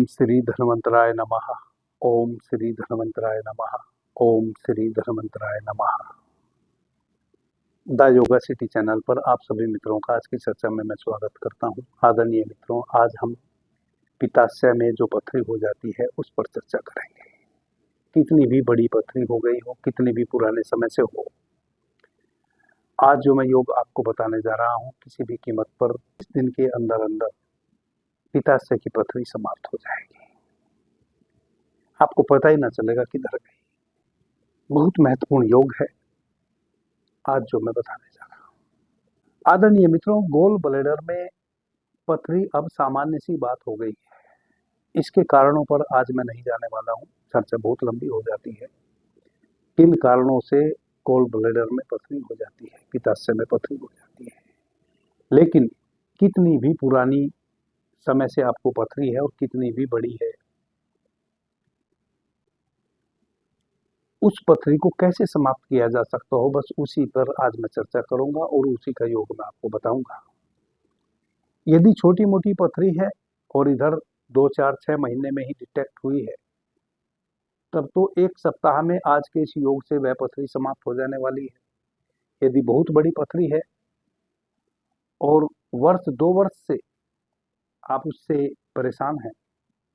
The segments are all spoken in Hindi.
श्री धन्वंतराय नमः। ओम श्री धन्वंतराय नमः। ओम श्री धन्वंतराय नमः। द योगा सिटी चैनल पर आप सभी मित्रों का आज की चर्चा में मैं स्वागत करता हूं। आदरणीय मित्रों, आज हम पित्ताशय में जो पथरी हो जाती है उस पर चर्चा करेंगे। कितनी भी बड़ी पथरी हो गई हो, कितनी भी पुराने समय से हो, आज जो मैं योग आपको बताने जा रहा हूं, किसी भी कीमत पर इस दिन के अंदर अंदर पित्ताशय की पथरी समाप्त हो जाएगी। आपको पता ही ना चलेगा किधर गई। बहुत महत्वपूर्ण योग है आज जो मैं बताने जा रहा हूं। आदरणीय मित्रों, गोल ब्लैडर में पथरी अब सामान्य सी बात हो गई है। इसके कारणों पर आज मैं नहीं जाने वाला हूं, चर्चा बहुत लंबी हो जाती है। किन कारणों से गोल ब्लैडर में पथरी हो जाती है, पित्ताशय में पथरी हो जाती है, लेकिन कितनी भी पुरानी समय से आपको पथरी है और कितनी भी बड़ी है, उस पथरी को कैसे समाप्त किया जा सकता हो, बस उसी पर आज मैं चर्चा करूंगा और उसी का योग मैं आपको बताऊंगा। यदि छोटी मोटी पथरी है और इधर 2, 4, 6 महीने में ही डिटेक्ट हुई है, तब तो 1 सप्ताह में आज के इस योग से वह पथरी समाप्त हो जाने वाली है। यदि बहुत बड़ी पथरी है और वर्ष 2 वर्ष से आप उससे परेशान हैं,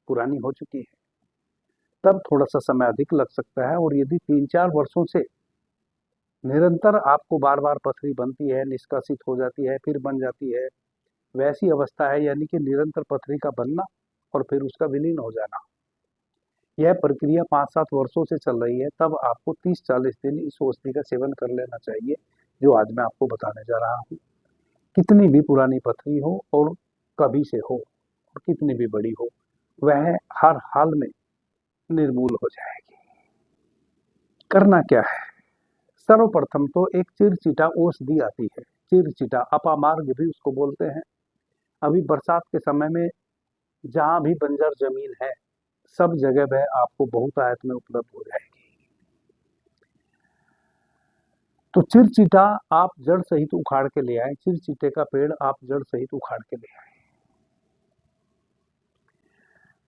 पुरानी हो चुकी है, तब थोड़ा सा समय अधिक लग सकता है। और यदि 3-4 वर्षों से निरंतर आपको बार बार पथरी बनती है, निष्कासित हो जाती है, फिर बन जाती है, वैसी अवस्था है, यानी कि निरंतर पथरी का बनना और फिर उसका विलीन हो जाना, यह प्रक्रिया 5-7 वर्षों से चल रही है, तब आपको 30-40 दिन इस औषधि का सेवन कर लेना चाहिए, जो आज मैं आपको बताने जा रहा हूँ। कितनी भी पुरानी पथरी हो और कभी से हो और कितनी भी बड़ी हो, वह हर हाल में निर्मूल हो जाएगी। करना क्या है? सर्वप्रथम तो एक चिरचिटा औषधि आती है, चिरचिटा अपामार्ग भी उसको बोलते हैं। अभी बरसात के समय में जहां भी बंजर जमीन है, सब जगह वह आपको बहुतायत में उपलब्ध हो जाएगी। तो चिरचिटा आप जड़ सहित उखाड़ के ले आए, चिरचिटे का पेड़ आप जड़ सहित उखाड़ के ले आए।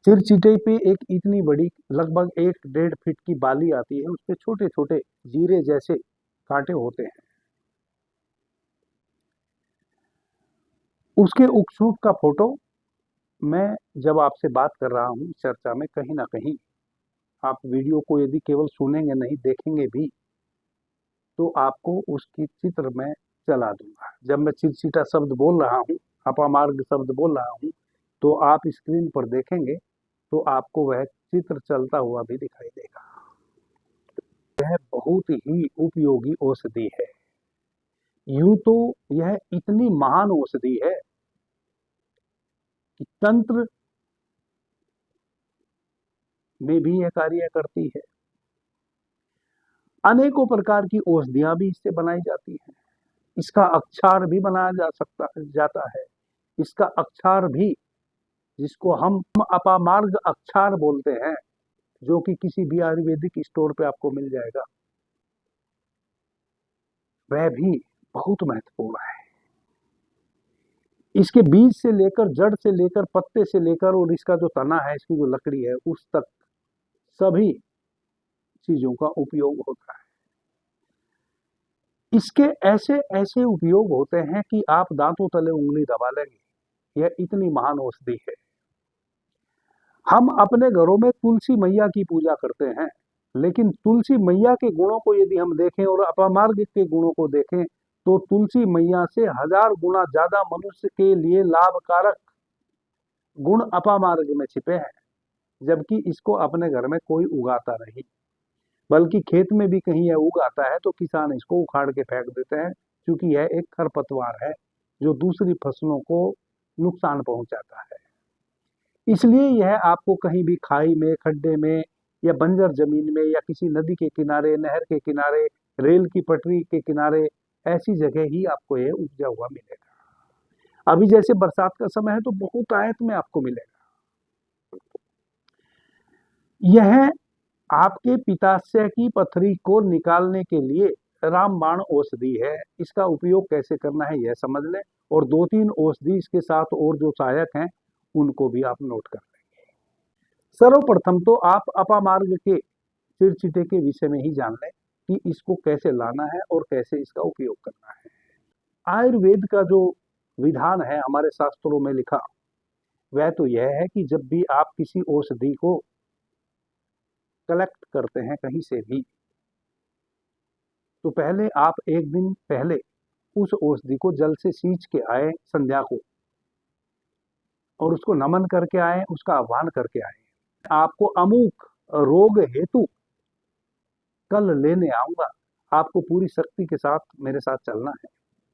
चिरचिटे पे एक इतनी बड़ी लगभग 1-1.5 फीट की बाली आती है, उस पे छोटे छोटे जीरे जैसे कांटे होते हैं। उसके उपसूट का फोटो मैं जब आपसे बात कर रहा हूं चर्चा में, कहीं ना कहीं आप वीडियो को यदि केवल सुनेंगे नहीं, देखेंगे भी, तो आपको उसकी चित्र में चला दूंगा। जब मैं चिरचिटा शब्द बोल रहा हूं, अपामार्ग शब्द बोल रहा हूं, तो आप स्क्रीन पर देखेंगे तो आपको वह चित्र चलता हुआ भी दिखाई देगा। यह बहुत ही उपयोगी औषधि है। यूं तो यह इतनी महान औषधि है कि तंत्र में भी यह कार्य करती है। अनेकों प्रकार की औषधियां भी इससे बनाई जाती हैं। इसका अक्षार भी बनाया जाता है। इसका अक्षार भी, जिसको हम अपामार्ग अक्षार बोलते हैं, जो कि किसी भी आयुर्वेदिक स्टोर पे आपको मिल जाएगा, वह भी बहुत महत्वपूर्ण है। इसके बीज से लेकर, जड़ से लेकर, पत्ते से लेकर और इसका जो तना है, इसकी जो लकड़ी है, उस तक सभी चीजों का उपयोग होता है। इसके ऐसे ऐसे उपयोग होते हैं कि आप दांतों तले उंगली दबा लेंगे। यह इतनी महान औषधि है। हम अपने घरों में तुलसी मैया की पूजा करते हैं, लेकिन तुलसी मैया के गुणों को यदि हम देखें और अपामार्ग के गुणों को देखें, तो तुलसी मैया से 1000 गुना ज्यादा मनुष्य के लिए लाभकारक गुण अपामार्ग में छिपे हैं। जबकि इसको अपने घर में कोई उगाता नहीं, बल्कि खेत में भी कहीं यह उगाता है तो किसान इसको उखाड़ के फेंक देते हैं, क्योंकि यह एक खरपतवार है जो दूसरी फसलों को नुकसान पहुंचाता है। इसलिए यह आपको कहीं भी खाई में, खड्डे में, या बंजर जमीन में, या किसी नदी के किनारे, नहर के किनारे, रेल की पटरी के किनारे, ऐसी जगह ही आपको यह उपजा हुआ मिलेगा। अभी जैसे बरसात का समय है तो बहुत आयत में आपको मिलेगा। यह आपके पित्ताशय की पथरी को निकालने के लिए रामबाण औषधि है। इसका उपयोग कैसे करना है यह समझ लें, और 2-3 औषधि इसके साथ और जो सहायक हैं उनको भी आप नोट कर लेंगे। सर्वप्रथम तो आप अपामार्ग के चिरचिटे के विषय में ही जान लें कि इसको कैसे लाना है और कैसे इसका उपयोग करना है। आयुर्वेद का जो विधान है हमारे शास्त्रों में लिखा, वह तो यह है कि जब भी आप किसी औषधि को कलेक्ट करते हैं कहीं से भी, तो पहले आप एक दिन पहले उस औषधि को जल से सींच के आए संध्या को, और उसको नमन करके आए, उसका आह्वान करके आए। आपको अमुक रोग हेतु कल लेने आऊंगा, आपको पूरी शक्ति के साथ मेरे साथ चलना है।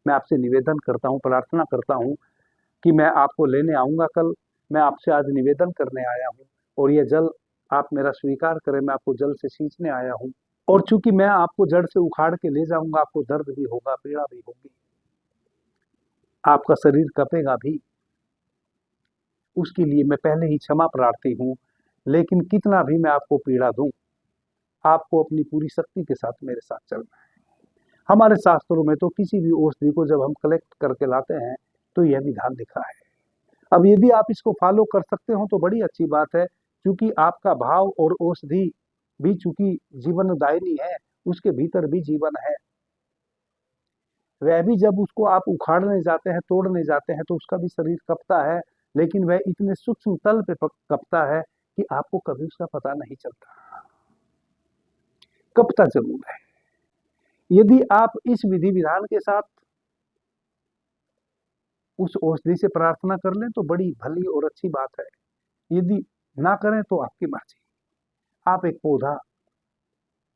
मैं आपसे निवेदन करता हूँ, प्रार्थना करता हूँ कि मैं आपको लेने आऊंगा कल। मैं आपसे आज निवेदन करने आया हूँ और यह जल आप मेरा स्वीकार करें। मैं आपको जल से सींचने आया हूँ, और चूंकि मैं आपको जड़ से उखाड़ के ले जाऊंगा, आपको दर्द भी होगा, पीड़ा भी होगी, आपका शरीर कपेगा भी। उसके लिए मैं पहले ही क्षमा प्रार्थी हूँ, लेकिन कितना भी मैं आपको पीड़ा दूं, आपको अपनी पूरी शक्ति के साथ मेरे साथ चलना है। हमारे शास्त्रों में तो किसी भी औषधि को जब हम कलेक्ट करके लाते हैं तो यह विधान लिखा है। अब यदि आप इसको फॉलो कर सकते हो तो बड़ी अच्छी बात है, क्योंकि आपका भाव और औषधि भी चूंकि जीवनदायिनी है, उसके भीतर भी जीवन है। वह भी जब उसको आप उखाड़ने जाते हैं, तोड़ने जाते हैं, तो उसका भी शरीर कपता है, लेकिन वह इतने सूक्ष्म तल पे कपता है कि आपको कभी उसका पता नहीं चलता। कपता जरूर है। यदि आप इस विधि विधान के साथ उस औषधि से प्रार्थना कर लें तो बड़ी भली और अच्छी बात है। यदि ना करें तो आपकी मर्जी। आप एक पौधा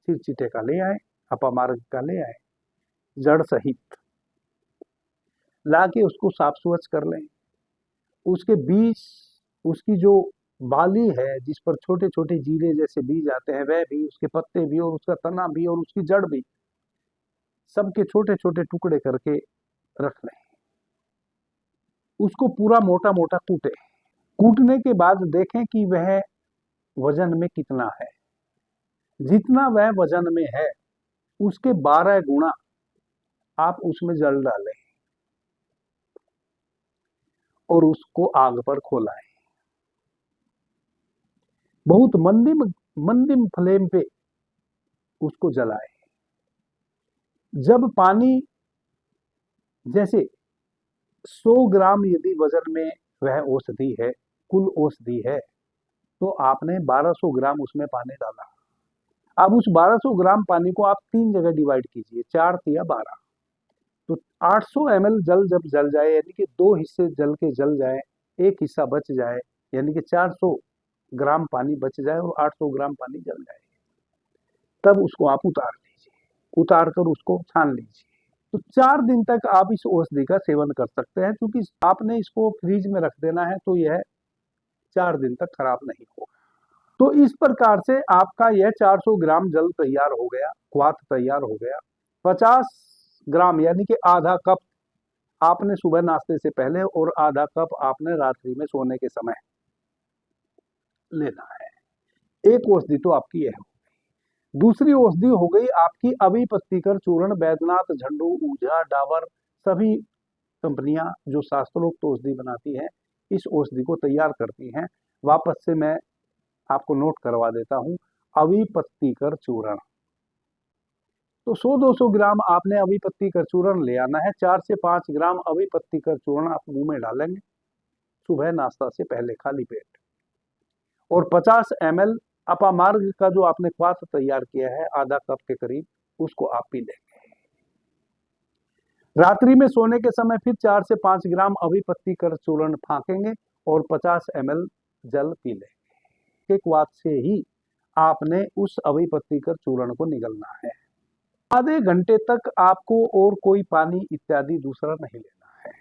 चिरचिटे का ले आए, अपामार्ग का ले आए, जड़ सहित लाके उसको साफ स्वच्छ कर लें। उसके बीज, उसकी जो बाली है जिस पर छोटे छोटे जीरे जैसे बीज आते हैं, वह भी, उसके पत्ते भी, और उसका तना भी, और उसकी जड़ भी, सबके छोटे छोटे टुकड़े करके रख लें। उसको पूरा मोटा मोटा कूटे। कूटने के बाद देखें कि वह वजन में कितना है। जितना वह वजन में है उसके 12 गुना आप उसमें जल डालें और उसको आग पर खोलाएं। बहुत मंदिम मंदिम फ्लेम पे उसको जलाएं। जब पानी, जैसे 100 ग्राम यदि वजन में वह औषधि है, कुल औषधि है, तो आपने 1200 ग्राम उसमें पानी डाला। अब उस 1200 ग्राम पानी को आप 3 जगह डिवाइड कीजिए, 4 या 12, तो 800 ml जल जब जल जाए, यानी कि 2 हिस्से जल के जल जाए, एक हिस्सा बच जाए, यानी कि 400 ग्राम पानी बच जाए और 800 ग्राम पानी जल जाए, तब उसको आप उतार लीजिए। उतार कर उसको छान लीजिए। तो 4 दिन तक आप इस औषधि का सेवन कर सकते हैं। क्योंकि आपने इसको फ्रीज में रख देना है तो यह 4 दिन तक खराब नहीं होगा। तो इस प्रकार से आपका यह 400 ग्राम जल तैयार हो गया, क्वाथ तैयार हो गया। 50 ग्राम यानी कि आधा कप आपने सुबह नाश्ते से पहले और आधा कप आपने रात्रि में सोने के समय लेना है। एक औषधि तो आपकी यह हो। दूसरी औषधि हो गई आपकी अभिपत्तिकर चूर्ण। बैद्यनाथ, झंडू, ऊझा, डाबर, सभी कंपनियां जो शास्त्रोक्त औषधि बनाती हैं, इस औषधि को तैयार करती हैं। वापस से मैं आपको नोट करवा देता हूं। अभिपत्तिकर चूर्ण, तो 100-200 ग्राम आपने अभिपत्तिकर चूर्ण ले आना है। 4 से 5 ग्राम अभिपत्तिकर चूर्ण आप मुंह में डालेंगे सुबह नाश्ता से पहले खाली पेट, और 50 ml अपामार्ग का जो आपने क्वाथ तैयार किया है आधा कप के करीब, उसको आप पी लेंगे। रात्रि में सोने के समय फिर 4 से 5 ग्राम अभिपत्तिकर चूर्ण फाकेंगे और 50 ml जल पी लेंगे। एक क्वाथ से ही आपने उस अभिपत्तिकर चूर्ण को निगलना है। आधे घंटे तक आपको और कोई पानी इत्यादि दूसरा नहीं लेना है।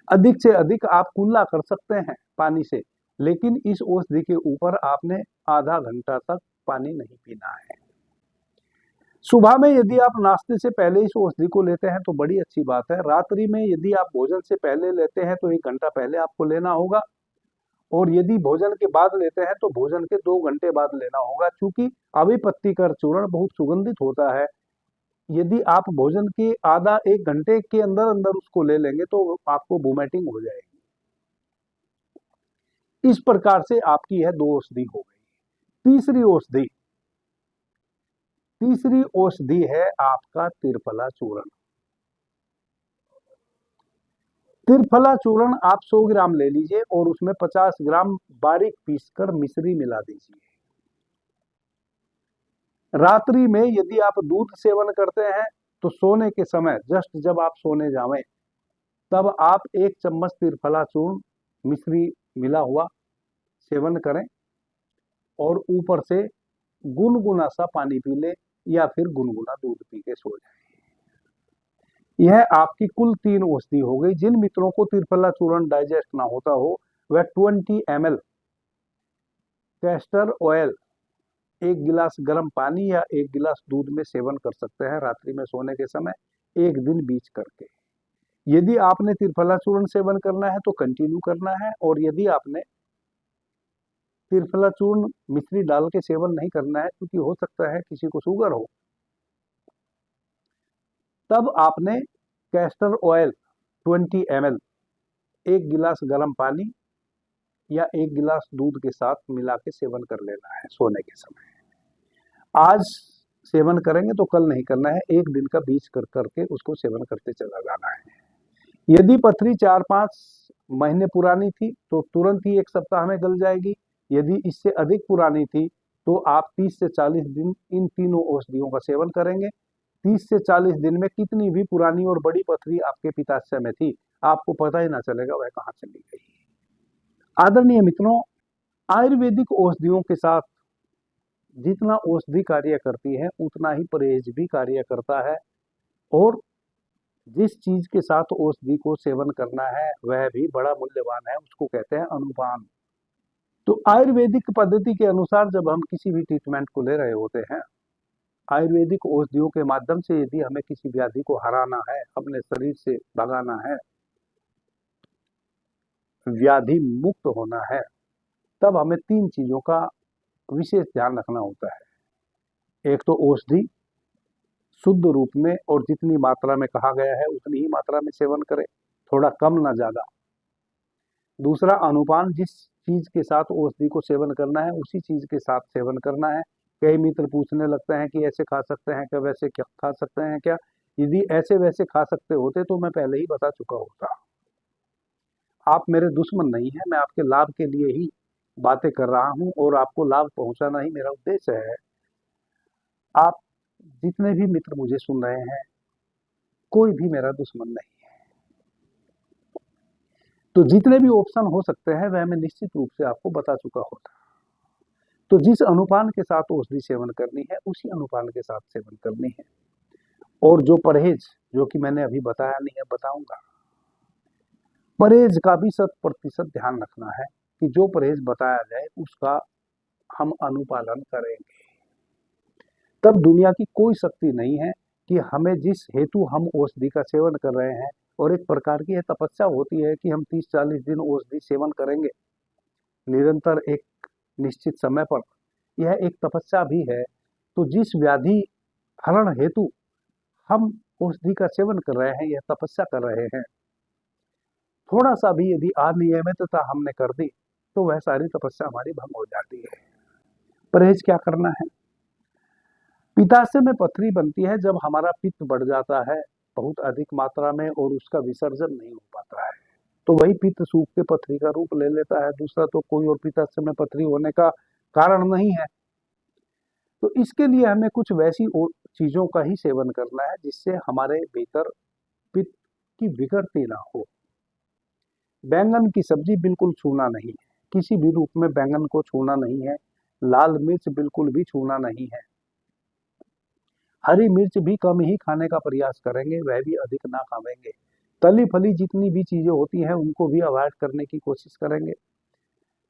अधिक से अधिक आप कुल्ला कर सकते हैं पानी से, लेकिन इस औषधि के ऊपर आपने आधा घंटा तक पानी नहीं पीना है। सुबह में यदि आप नाश्ते से पहले इस औषधि को लेते हैं तो बड़ी अच्छी बात है। रात्रि में यदि आप भोजन से पहले लेते हैं तो 1 घंटा पहले आपको लेना होगा, और यदि भोजन के बाद लेते हैं तो भोजन के 2 घंटे बाद लेना होगा। चूंकि अभिपत्तिकर चूर्ण बहुत सुगंधित होता है, यदि आप भोजन के आधा 1 घंटे के अंदर अंदर उसको ले लेंगे तो आपको वोमिटिंग हो जाएगी। इस प्रकार से आपकी यह 2 औषधि हो गई। तीसरी औषधि है आपका त्रिफला चूर्ण। त्रिफला चूर्ण आप 100 ग्राम ले लीजिए और उसमें 50 ग्राम बारीक पीसकर मिश्री मिला दीजिए। रात्रि में यदि आप दूध सेवन करते हैं तो सोने के समय जस्ट जब आप सोने जावें तब आप 1 चम्मच त्रिफला चूर्ण मिश्री मिला हुआ सेवन करें और ऊपर से गुनगुना सा पानी पी ले या फिर गुनगुना दूध पी के सो जाए। यह आपकी कुल 3 औषधि हो गई। जिन मित्रों को त्रिफला चूर्ण डाइजेस्ट ना होता हो वह 20 ml कैस्टर ऑयल 1 गिलास गर्म पानी या 1 गिलास दूध में सेवन कर सकते हैं रात्रि में सोने के समय 1 दिन बीच करके। यदि आपने त्रिफला चूर्ण सेवन करना है तो कंटिन्यू करना है, और यदि आपने त्रिफला चूर्ण मिश्री डाल के सेवन नहीं करना है क्योंकि हो सकता है किसी को शुगर हो, तब आपने कैस्टर ऑयल 20 ml 1 गिलास गर्म पानी या 1 गिलास दूध के साथ मिला के सेवन कर लेना है सोने के समय। आज सेवन करेंगे तो कल नहीं करना है, 1 दिन का बीच कर करके उसको सेवन करते चला जाना है। यदि पथरी 4-5 महीने पुरानी थी तो तुरंत ही 1 सप्ताह में गल जाएगी। यदि इससे अधिक पुरानी थी तो आप 30 से 40 दिन इन तीनों औषधियों का सेवन करेंगे। 30 से 40 दिन में कितनी भी पुरानी और बड़ी पथरी आपके पित्ताशय में थी आपको पता ही ना चलेगा वह कहाँ चली गई। आदरणीय मित्रों, आयुर्वेदिक औषधियों के साथ जितना औषधि कार्य करती है उतना ही परहेज भी कार्य करता है, और जिस चीज के साथ औषधि को सेवन करना है वह भी बड़ा मूल्यवान है, उसको कहते हैं अनुपान। तो आयुर्वेदिक पद्धति के अनुसार जब हम किसी भी ट्रीटमेंट को ले रहे होते हैं, आयुर्वेदिक औषधियों के माध्यम से यदि हमें किसी व्याधि को हराना है, अपने शरीर से भगाना है, व्याधि मुक्त होना है, तब हमें 3 चीजों का विशेष ध्यान रखना होता है। एक तो औषधि शुद्ध रूप में और जितनी मात्रा में कहा गया है उतनी ही मात्रा में सेवन करें, थोड़ा कम ना ज्यादा। दूसरा अनुपान, जिस चीज के साथ औषधि को सेवन करना है उसी चीज के साथ सेवन करना है। कई मित्र पूछने लगते हैं कि ऐसे खा सकते हैं क्या, वैसे क्या खा सकते हैं क्या। यदि ऐसे वैसे खा सकते होते तो मैं पहले ही बता चुका होता। आप मेरे दुश्मन नहीं हैं, मैं आपके लाभ के लिए ही बातें कर रहा हूं और आपको लाभ पहुंचाना ही मेरा उद्देश्य है। आप जितने भी मित्र मुझे सुन रहे हैं, कोई भी मेरा दुश्मन नहीं है। तो जितने भी ऑप्शन हो सकते हैं वह मैं निश्चित रूप से आपको बता चुका होता। तो जिस अनुपान के साथ औषधि सेवन करनी है उसी अनुपान के साथ सेवन करनी है, और जो परहेज जो कि मैंने अभी बताया नहीं है बताऊंगा, परहेज का भी 100% ध्यान रखना है कि जो परहेज बताया जाए उसका हम अनुपालन करेंगे। तब दुनिया की कोई शक्ति नहीं है कि हमें जिस हेतु हम औषधि का सेवन कर रहे हैं, और एक प्रकार की यह तपस्या होती है कि हम 30-40 दिन औषधि सेवन करेंगे निरंतर एक निश्चित समय पर, यह एक तपस्या भी है। तो जिस व्याधि हरण हेतु हम औषधि का सेवन कर रहे हैं, यह तपस्या कर रहे हैं, थोड़ा सा भी यदि अनियमितता हमने कर दी तो वह सारी तपस्या हमारी भंग हो जाती है। परहेज क्या करना है? पित्ताशय में पथरी बनती है जब हमारा पित्त बढ़ जाता है बहुत अधिक मात्रा में और उसका विसर्जन नहीं हो पाता है, तो वही पित्त सूख के पथरी का रूप ले लेता है। दूसरा तो कोई और पित्ताशय में पथरी होने का कारण नहीं है। तो इसके लिए हमें कुछ वैसी चीजों का ही सेवन करना है जिससे हमारे भीतर पित्त की विकृति ना हो। बैंगन की सब्जी बिल्कुल छूना नहीं है, किसी भी रूप में बैंगन को छूना नहीं है। लाल मिर्च बिल्कुल भी छूना नहीं है। हरी मिर्च भी कम ही खाने का प्रयास करेंगे, वह भी अधिक ना खाएंगे। तली फली जितनी भी चीजें होती हैं उनको भी अवॉइड करने की कोशिश करेंगे।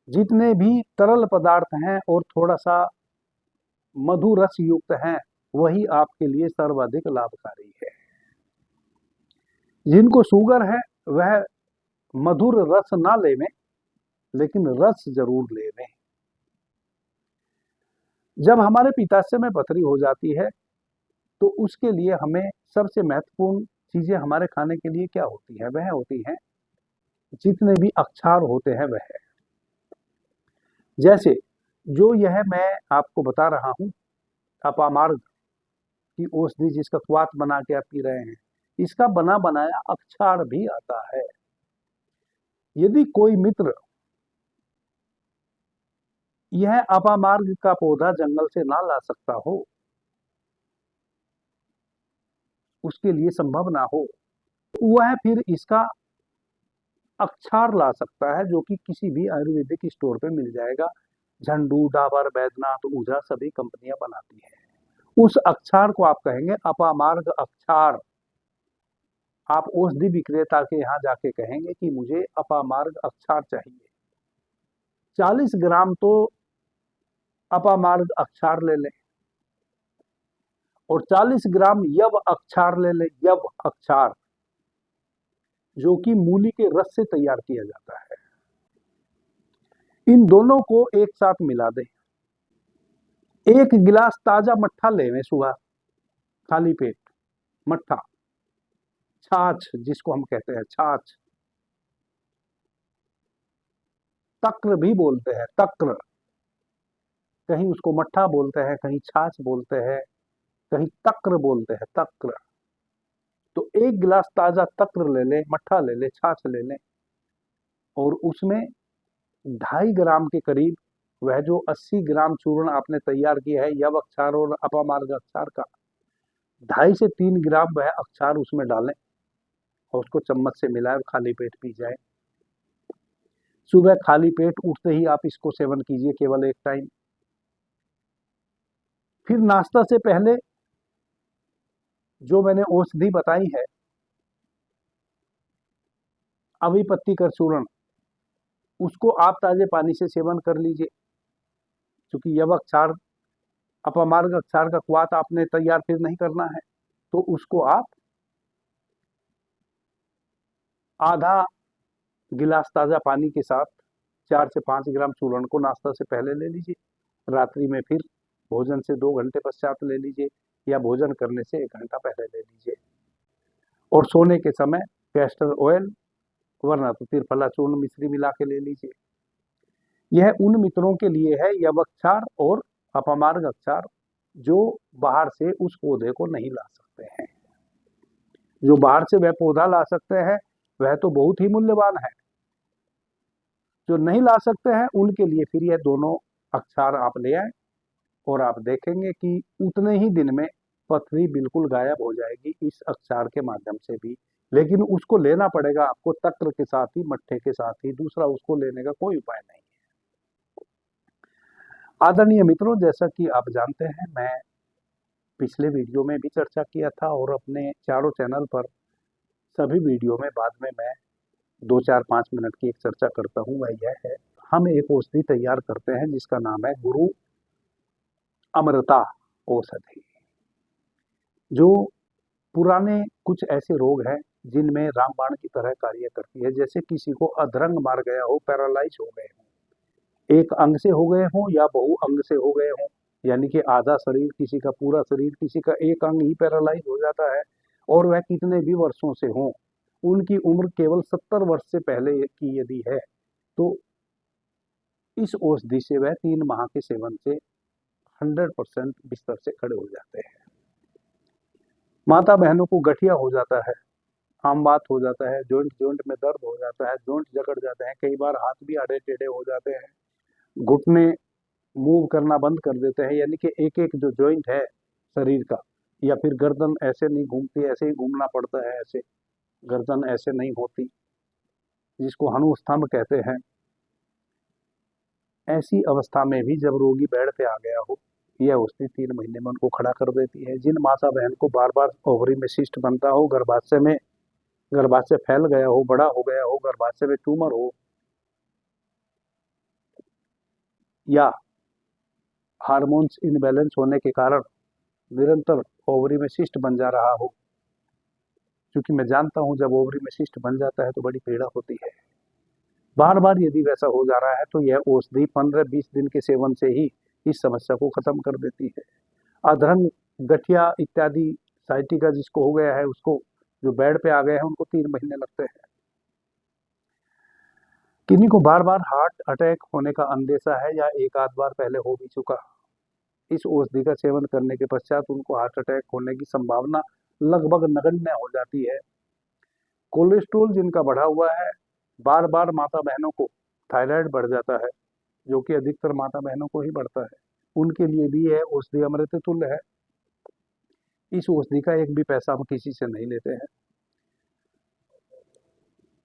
जितने भी तरल पदार्थ हैं और थोड़ा सा मधु रस युक्त हैं वही आपके लिए सर्वाधिक लाभकारी है। जिनको शुगर है वह मधुर रस ना लेवें लेकिन रस जरूर लेवें। जब हमारे पित्ताशय में पथरी हो जाती है तो उसके लिए हमें सबसे महत्वपूर्ण चीजें हमारे खाने के लिए क्या होती है, वह होती हैं जितने भी अक्षार होते हैं वह, जैसे जो यह मैं आपको बता रहा हूं अपामार्ग की औषधि जिसका क्वाथ बना के आप पी रहे हैं, इसका बना बनाया अक्षार भी आता है। यदि कोई मित्र यह अपामार्ग का पौधा जंगल से ना ला सकता हो, उसके लिए संभव ना हो, वह फिर इसका अक्षार ला सकता है, जो कि किसी भी आयुर्वेदिक स्टोर पे मिल जाएगा। झंडू, डाबर, बैद्यनाथ, ऊझा सभी कंपनियां बनाती है। उस अक्षार को आप कहेंगे अपामार्ग अक्षार। आप औषधि विक्रेता के यहाँ जाके कहेंगे कि मुझे अपामार्ग अक्षार चाहिए। 40 ग्राम तो अपामार्ग अक्षार ले लें और 40 ग्राम यव अक्षार ले लें। यव अक्षार जो कि मूली के रस से तैयार किया जाता है। इन दोनों को एक साथ मिला दें। 1 गिलास ताजा मट्ठा लेवें सुबह, खाली पेट मट्ठा, छाछ जिसको हम कहते हैं छाछ, तक्र भी बोलते हैं, तक्र, कहीं उसको मट्ठा बोलते हैं, कहीं छाछ बोलते हैं, कहीं तक्र बोलते हैं, तक्र। तो 1 गिलास ताजा तक्र ले लें, मट्ठा ले लें, छाछ ले लें और उसमें 2.5 ग्राम के करीब वह जो 80 ग्राम चूर्ण आपने तैयार किया है यव अक्षार और अपामार्ग अक्षार का, 2.5 से 3 ग्राम वह अक्षार उसमें डालें और उसको चम्मच से मिलाए, खाली पेट पी जाए। सुबह खाली पेट उठते ही आप इसको सेवन कीजिए, केवल एक टाइम। फिर नाश्ता से पहले जो मैंने औषधि बताई है अविपत्ति कर चूर्ण, उसको आप ताजे पानी से सेवन कर लीजिए। क्योंकि यव अक्षार अपमार्ग अक्षार का क्वाथ आपने तैयार फिर नहीं करना है, तो उसको आप आधा गिलास ताजा पानी के साथ 4 से 5 ग्राम चूर्ण को नाश्ता से पहले ले लीजिए। रात्रि में फिर भोजन से 2 घंटे पश्चात ले लीजिए या भोजन करने से 1 घंटा पहले ले लीजिए। और सोने के समय कैस्टर ऑयल वरना तो त्रिफला चूर्ण मिश्री मिला के ले लीजिए। यह उन मित्रों के लिए है यव अक्षार और अपमार्ग अक्षार जो बाहर से उस पौधे को नहीं ला सकते हैं। जो बाहर से वह पौधा ला सकते हैं वह तो बहुत ही मूल्यवान है। जो नहीं ला सकते हैं उनके लिए फिर यह दोनों अक्षार आप ले आए और आप देखेंगे कि उतने ही दिन में पथरी बिल्कुल गायब हो जाएगी इस अक्षार के माध्यम से भी। लेकिन उसको लेना पड़ेगा आपको तक्र के साथ ही, मट्ठे के साथ ही, दूसरा उसको लेने का कोई उपाय नहीं है। आदरणीय मित्रों, जैसा कि आप जानते हैं मैं पिछले वीडियो में भी चर्चा किया था और अपने चारों चैनल पर सभी वीडियो में बाद में मैं 2-4-5 मिनट की एक चर्चा करता हूं। वह यह है, हम एक औषधि तैयार करते हैं जिसका नाम है गुरु अमृता औषधि। जो पुराने कुछ ऐसे रोग हैं जिनमें रामबाण की तरह कार्य करती है। जैसे किसी को अधरंग मार गया हो, पैरालाइज हो गए हो, एक अंग से हो गए हो या बहु अंग से हो गए हो, यानी कि आधा शरीर, किसी का पूरा शरीर, किसी का एक अंग ही पैरालाइज हो जाता है और वह कितने भी वर्षों से हो, उनकी उम्र केवल 70 वर्ष से पहले की यदि है तो इस औषधि से वह 3 माह के सेवन से 100% बिस्तर से खड़े हो जाते हैं। माता बहनों को गठिया हो जाता है, आम बात हो जाता है, जॉइंट जॉइंट में दर्द हो जाता है, जॉइंट जकड़ जाते हैं, कई बार हाथ भी आड़े टेढ़े हो जाते हैं, घुटने मूव करना बंद कर देते हैं, यानी कि एक एक जो जॉइंट है शरीर का, या फिर गर्दन ऐसे नहीं घूमती, ऐसे ही घूमना पड़ता है, ऐसे गर्दन ऐसे नहीं होती, जिसको हनु स्तंभ कहते हैं। ऐसी अवस्था में भी जब रोगी बेड पे आ गया हो, यह औषधि 3 महीने में उनको खड़ा कर देती है। जिन माता बहन को बार बार ओवरी में सिस्ट बनता हो, गर्भाशय फैल गया हो, बड़ा हो गया हो, गर्भाशय में ट्यूमर हो, या हार्मोन्स इनबैलेंस होने के कारण निरंतर ओवरी में सिस्ट बन जा रहा हो, क्योंकि मैं जानता हूं जब ओवरी में सिस्ट बन जाता है तो बड़ी पीड़ा होती है। बार बार यदि वैसा हो जा रहा है तो यह औषधि 15-20 दिन के सेवन से ही इस समस्या को खत्म कर देती है। अधरंग, गठिया इत्यादि साइटिका जिसको हो गया है, उसको जो बेड पे आ गए हैं उनको 3 महीने लगते हैं। किन्हीं को बार बार हार्ट अटैक होने का अंदेशा है या एक आध बार पहले हो भी चुका, इस औषधि का सेवन करने के पश्चात उनको हार्ट अटैक होने की संभावना लगभग नगण्य हो जाती है। कोलेस्ट्रोल जिनका बढ़ा हुआ है, बार बार माता बहनों को थायराइड बढ़ जाता है, जो कि अधिकतर माता बहनों को ही बढ़ता है, उनके लिए भी यह औषधि अमृत तुल्य है। इस औषधि का एक भी पैसा हम किसी से नहीं लेते हैं।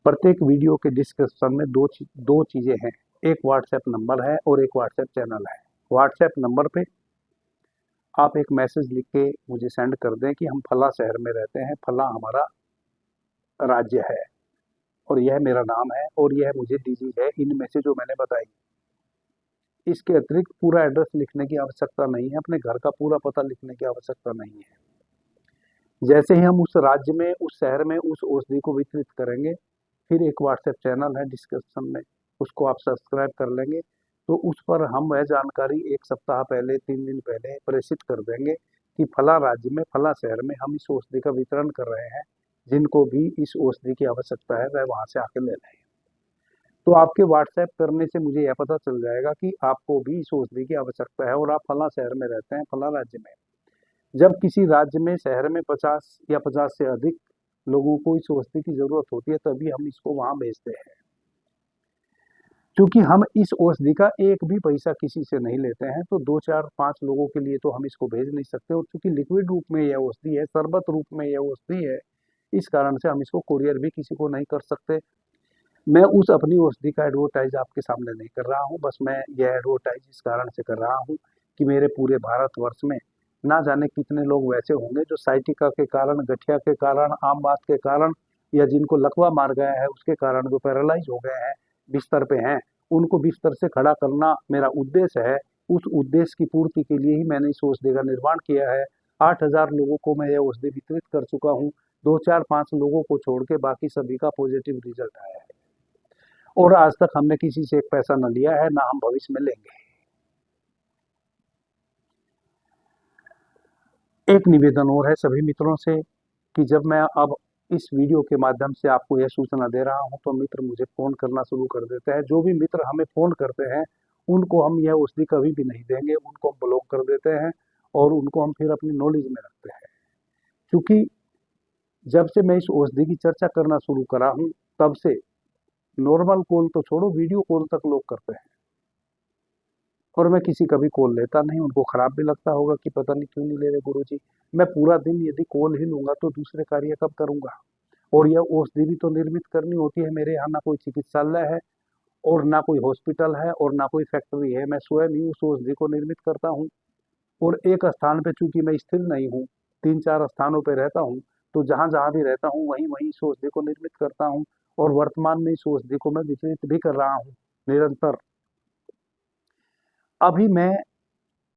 प्रत्येक वीडियो के डिस्क्रिप्शन में दो चीजें हैं, एक व्हाट्सएप नंबर है और एक व्हाट्सएप चैनल है। व्हाट्सएप नंबर पे आप एक मैसेज लिख के मुझे सेंड कर दें कि हम फला शहर में रहते हैं, फला हमारा राज्य है और यह मेरा नाम है और यह मुझे दीजिए है इनमें से जो मैंने बताई। इसके अतिरिक्त पूरा एड्रेस लिखने की आवश्यकता नहीं है, अपने घर का पूरा पता लिखने की आवश्यकता नहीं है। जैसे ही हम उस राज्य में, उस शहर में उस औषधि को वितरित करेंगे, फिर एक व्हाट्सएप चैनल है डिस्क्रिप्शन में, उसको आप सब्सक्राइब कर लेंगे तो उस पर हम वह जानकारी 1 सप्ताह पहले, 3 दिन पहले प्रेषित कर देंगे कि फला राज्य में, फला शहर में हम इस औषधि का वितरण कर रहे हैं, जिनको भी इस औषधि की आवश्यकता है वह वहां से आके ले लें। तो आपके व्हाट्सएप करने से मुझे यह पता चल जाएगा कि आपको भी इस औषधि की आवश्यकता है और आप फला शहर में रहते हैं, फला राज्य में। जब किसी राज्य में, शहर में 50 या 50 से अधिक लोगों को इस औषधि की जरूरत होती है, तभी हम इसको वहां भेजते हैं। क्योंकि हम इस औषधि का एक भी पैसा किसी से नहीं लेते हैं, तो 2, 4, 5 लोगों के लिए तो हम इसको भेज नहीं सकते, और चूंकि लिक्विड रूप में यह औषधि है, शरबत रूप में यह औषधि है, इस कारण से हम इसको कुरियर भी किसी को नहीं कर सकते। मैं उस अपनी औषधि का एडवर्टाइज आपके सामने नहीं कर रहा हूँ, बस मैं यह एडवर्टाइज इस कारण से कर रहा हूँ कि मेरे पूरे भारतवर्ष में ना जाने कितने लोग वैसे होंगे जो साइटिका के कारण, गठिया के कारण, आम बात के कारण, या जिनको लकवा मार गया है उसके कारण जो पैरालाइज हो गए हैं, बिस्तर पे हैं, उनको बिस्तर से खड़ा करना मेरा उद्देश्य है। उस उद्देश्य की पूर्ति के लिए ही मैंने इस औषधि का निर्माण किया है। 8,000 लोगों को मैं यह औषधि वितरित कर चुका हूँ। 2, 4, 5 लोगों को छोड़ के बाकी सभी का पॉजिटिव रिजल्ट आया है, और आज तक हमने किसी से एक पैसा न लिया है, ना हम भविष्य में लेंगे। एक निवेदन और है सभी मित्रों से कि जब मैं अब इस वीडियो के माध्यम से आपको यह सूचना दे रहा हूं, तो मित्र मुझे फोन करना शुरू कर देते हैं। जो भी मित्र हमें फोन करते हैं उनको हम यह औषधि कभी भी नहीं देंगे, उनको हम ब्लॉक कर देते हैं और उनको हम फिर अपनी नॉलेज में रखते हैं। क्योंकि जब से मैं इस औषधि की चर्चा करना शुरू करा हूं, तब से नॉर्मल कॉल तो छोड़ो, वीडियो कॉल तक लोग करते हैं, और मैं किसी का भी कॉल लेता नहीं। उनको खराब भी लगता होगा कि पता नहीं क्यों नहीं ले रहे गुरुजी। मैं पूरा दिन यदि कॉल ही लूंगा तो दूसरे कार्य कब करूंगा, और यह औषधि भी तो निर्मित करनी होती है। मेरे यहाँ ना कोई चिकित्सालय है और ना कोई हॉस्पिटल है और ना कोई फैक्ट्री है, मैं स्वयं ही उस औषधि को निर्मित करता हूँ। और एक स्थान पे चूंकि मैं स्थिर नहीं हूँ, 3-4 स्थानों पे रहता हूँ, तो जहाँ जहाँ भी रहता हूँ वहीं वहीं इस औषधि को निर्मित करता हूँ, और वर्तमान में इस औषधि को मैं वितरित भी कर रहा हूँ निरंतर। अभी मैं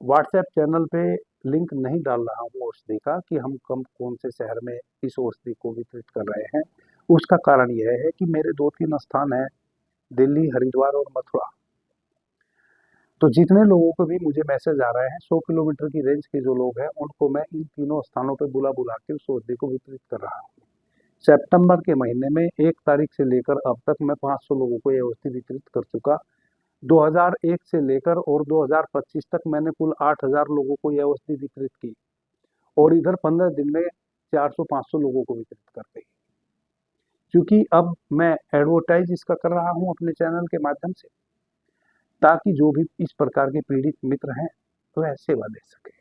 व्हाट्सएप चैनल पे लिंक नहीं डाल रहा हूँ औषधि का कि हम कौन से शहर में इस औषधि को वितरित कर रहे हैं। उसका कारण यह है कि मेरे 2-3 स्थान हैं, दिल्ली, हरिद्वार और मथुरा। तो जितने लोगों को भी मुझे मैसेज आ रहे हैं, 100 किलोमीटर की रेंज के जो लोग हैं, उनको मैं इन तीनों स्थानों पे बुला बुला के उस औषधि को वितरित कर रहा हूँ। सितंबर के महीने में 1 तारीख से लेकर अब तक मैं 500 लोगों को यह औषधि वितरित कर चुका। 2001 से लेकर और 2025 तक मैंने कुल 8,000 लोगों को यह औषधि वितरित की, और इधर 15 दिन में 400-500 लोगों को वितरित कर दी। क्योंकि अब मैं एडवर्टाइज इसका कर रहा हूं अपने चैनल के माध्यम से, ताकि जो भी इस प्रकार के पीड़ित मित्र हैं तो वह सेवा दे सके।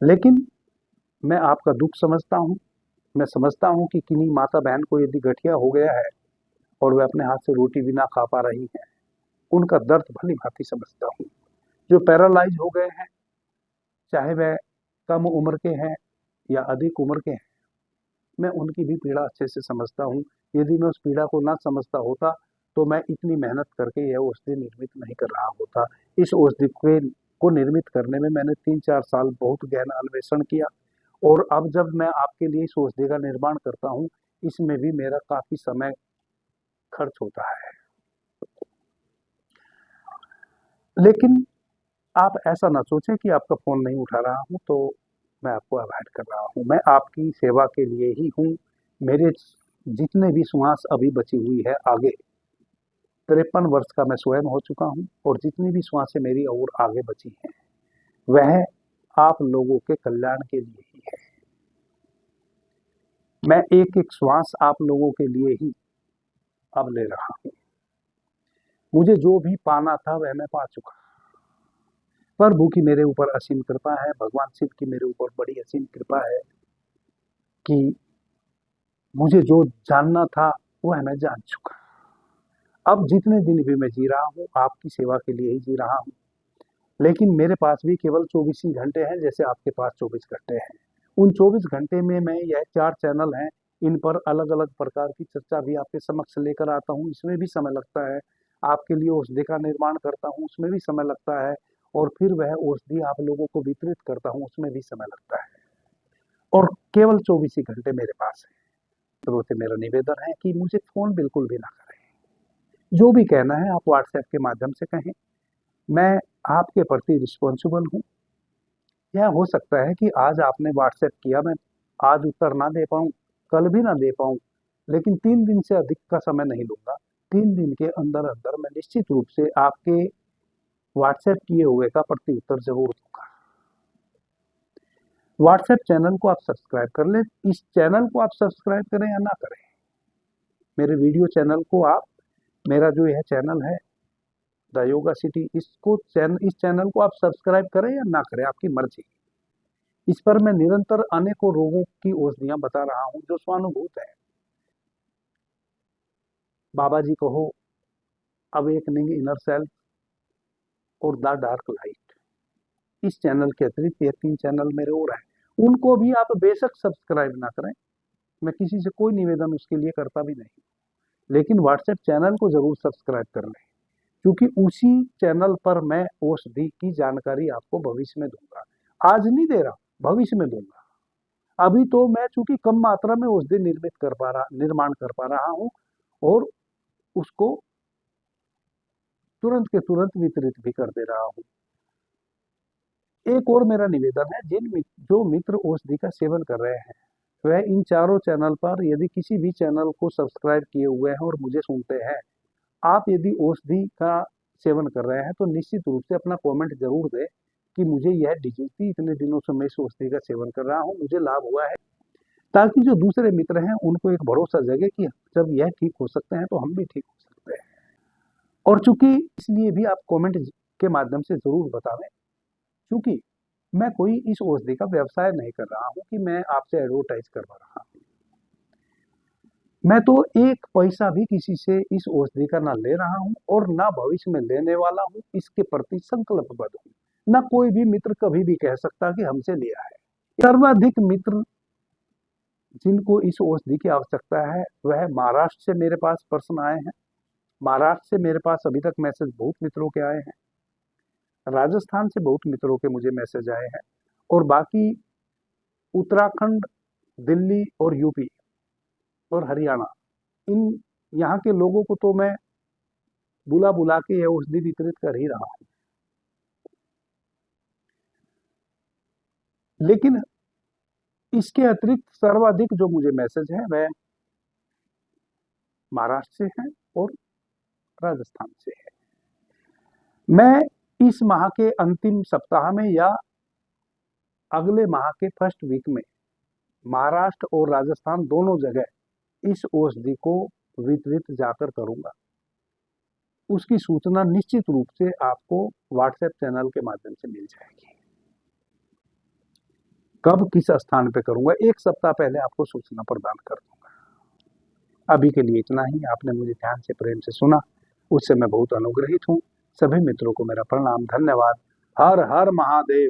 लेकिन मैं आपका दुख समझता हूं। मैं समझता हूं कि किन्हीं माता बहन को यदि गठिया हो गया है और वे अपने हाथ से रोटी भी ना खा पा रही हैं, उनका दर्द भली भांति समझता हूँ। जो पैरालाइज हो गए हैं, चाहे वह कम उम्र के हैं या अधिक उम्र के हैं, मैं उनकी भी पीड़ा अच्छे से समझता हूँ। यदि मैं उस पीड़ा को ना समझता होता तो मैं इतनी मेहनत करके यह औषधि निर्मित नहीं कर रहा होता। इस औषधि को निर्मित करने में मैंने 3-4 साल बहुत गहन अन्वेषण किया, और अब जब मैं आपके लिए इस औषधि का निर्माण करता हूँ, इसमें भी मेरा काफी समय खर्च होता है। लेकिन आप ऐसा ना सोचें कि आपका फोन नहीं उठा रहा हूं तो मैं आपको अवॉइड कर रहा हूं। मैं आपकी सेवा के लिए ही हूं। मेरे जितने भी श्वास अभी बची हुई है आगे 53 वर्ष का मैं स्वयं हो चुका हूँ और जितनी भी श्वासें मेरी और आगे बची हैं वह आप लोगों के कल्याण के लिए ही है। मैं एक एक श्वास आप लोगों के लिए ही अब ले रहा हूँ। मुझे जो भी पाना था वह मैं पा चुका। प्रभु की मेरे ऊपर असीम कृपा है, भगवान शिव की मेरे ऊपर बड़ी असीम कृपा है कि मुझे जो जानना था वह मैं जान चुका। अब जितने दिन भी मैं जी रहा हूँ आपकी सेवा के लिए ही जी रहा हूँ, लेकिन मेरे पास भी केवल 24 ही घंटे हैं, जैसे आपके पास 24 घंटे हैं। उन 24 घंटे में मैं यह 4 चैनल हैं, इन पर अलग अलग प्रकार की चर्चा भी आपके समक्ष लेकर आता हूँ। इसमें भी समय लगता है। आपके लिए औषधि का निर्माण करता हूँ, उसमें भी समय लगता है। और फिर वह औषधि आप लोगों को वितरित करता हूँ, उसमें भी समय लगता है। और केवल 24 ही घंटे मेरे पास है। तो से मेरा निवेदन है कि मुझे फोन बिल्कुल भी ना करें। जो भी कहना है आप व्हाट्सएप के माध्यम से कहें। मैं आपके प्रति रिस्पॉन्सिबल हूँ। यह हो सकता है कि आज आपने व्हाट्सएप किया, मैं आज उत्तर ना दे पाऊँ, कल भी ना दे पाऊँ, लेकिन 3 दिन से अधिक का समय नहीं लूँगा। 3 दिन के अंदर अंदर मैं निश्चित रूप से आपके व्हाट्सएप किए हुए का प्रत्युत्तर जरूर दूंगा। व्हाट्सएप चैनल को आप सब्सक्राइब कर लें। इस चैनल को आप सब्सक्राइब करें या ना करें, मेरे वीडियो चैनल को आप, मेरा जो यह चैनल है द योगा सिटी, इस चैनल को आप सब्सक्राइब करें या ना करें, आपकी मर्जी। इस पर मैं निरंतर अनेकों रोगों की औषधियां बता रहा हूं जो स्वानुभूत है। बाबा जी कहो, अवेकनिंग इनर सेल्फ और द डार्क लाइट, इस चैनल के अतिरिक्त ये 3 चैनल मेरे और हैं, उनको भी आप बेशक सब्सक्राइब ना करें। मैं किसी से कोई निवेदन उसके लिए करता भी नहीं, लेकिन व्हाट्सएप चैनल को जरूर सब्सक्राइब कर लें, क्योंकि उसी चैनल पर मैं औषधि की जानकारी आपको भविष्य में दूंगा। आज नहीं दे रहा, भविष्य में दूंगा। अभी तो मैं चूंकि कम मात्रा में औषधि निर्माण कर पा रहा हूं और उसको तुरंत के तुरंत वितरित भी कर दे रहा हूं। एक और मेरा निवेदन है, जो मित्र औषधि का सेवन कर रहे हैं वह इन चारों चैनल पर यदि किसी भी चैनल को सब्सक्राइब किए हुए हैं और मुझे सुनते हैं, आप यदि औषधि का सेवन कर रहे हैं तो निश्चित रूप से अपना कमेंट जरूर दें कि मुझे यह डिजीज थी, इतने दिनों से मैं इस औषधि का सेवन कर रहा हूं, मुझे लाभ हुआ है, ताकि जो दूसरे मित्र हैं उनको एक भरोसा जगे कि जब यह ठीक हो सकते हैं तो हम भी ठीक हो सकते हैं। और चूंकि इसलिए भी आप कमेंट के माध्यम से जरूर बतावें, क्योंकि मैं कोई इस औषधि का व्यवसाय नहीं कर रहा हूं कि मैं आपसे एडवर्टाइज करवा रहा हूं। मैं तो एक पैसा भी किसी से इस औषधि का ना ले रहा हूं और ना भविष्य में लेने वाला हूं। इसके प्रति संकल्पबद्ध हूं। ना कोई भी मित्र कभी भी कह सकता कि हमसे लिया है। सर्वाधिक मित्र जिनको इस औषधि की आवश्यकता है वह महाराष्ट्र से मेरे पास पर्सन आए हैं। महाराष्ट्र से मेरे पास अभी तक मैसेज बहुत मित्रों के आए हैं। राजस्थान से बहुत मित्रों के मुझे मैसेज आए हैं। और बाकी उत्तराखंड, दिल्ली और यूपी और हरियाणा, इन यहाँ के लोगों को तो मैं बुला बुला के यह औषधि वितरित कर ही रहा हूं। लेकिन इसके अतिरिक्त सर्वाधिक जो मुझे मैसेज है वह महाराष्ट्र से है और राजस्थान से है। मैं इस माह के अंतिम सप्ताह में या अगले माह के फर्स्ट वीक में महाराष्ट्र और राजस्थान दोनों जगह इस औषधि को वितरित जाकर करूंगा। उसकी सूचना निश्चित रूप से आपको व्हाट्सएप चैनल के माध्यम से मिल जाएगी। कब किस स्थान पे करूंगा, 1 सप्ताह पहले आपको सूचना प्रदान कर दूंगा। अभी के लिए इतना ही। आपने मुझे ध्यान से प्रेम से सुना, उससे मैं बहुत अनुग्रहित हूँ। सभी मित्रों को मेरा प्रणाम, धन्यवाद। हर हर महादेव।